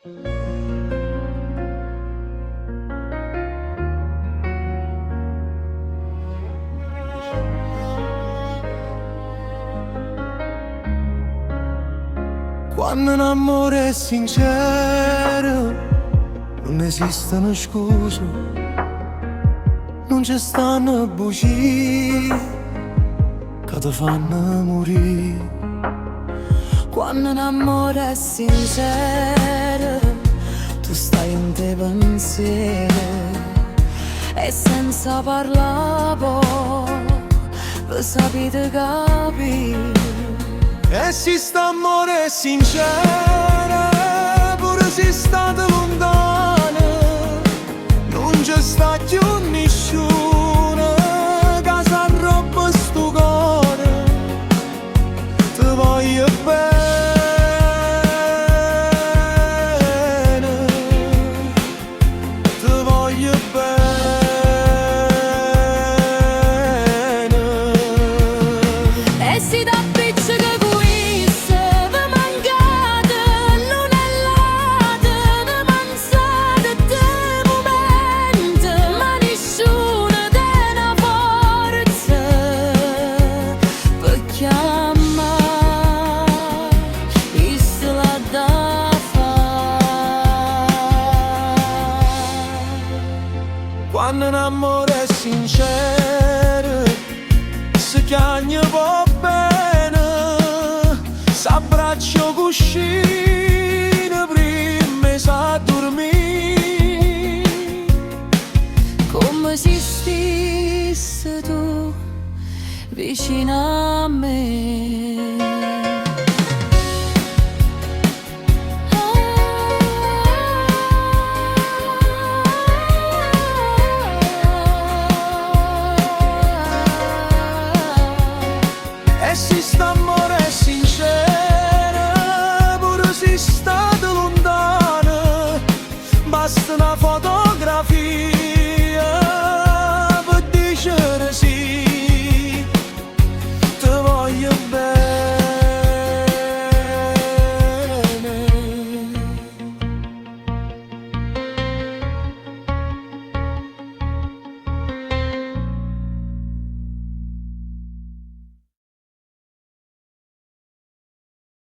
Quando un amore è sincero non esistono scuse, non ci stanno bugie che ti fanno morire. Quando un amore è sincero tu stai in te pensiero e senza parlare per sapere capire. Esiste amore sincero, pure se state lontano, non c'è sta più nessuno che si arrobba sto cuore. Ti voglio bene, ti voglio bene. E si dà pizza che quando un amore è sincero si chiagna va bene, s'abbraccia cuscino prima sa dormire. come se stessi tu vicino a me. Esiste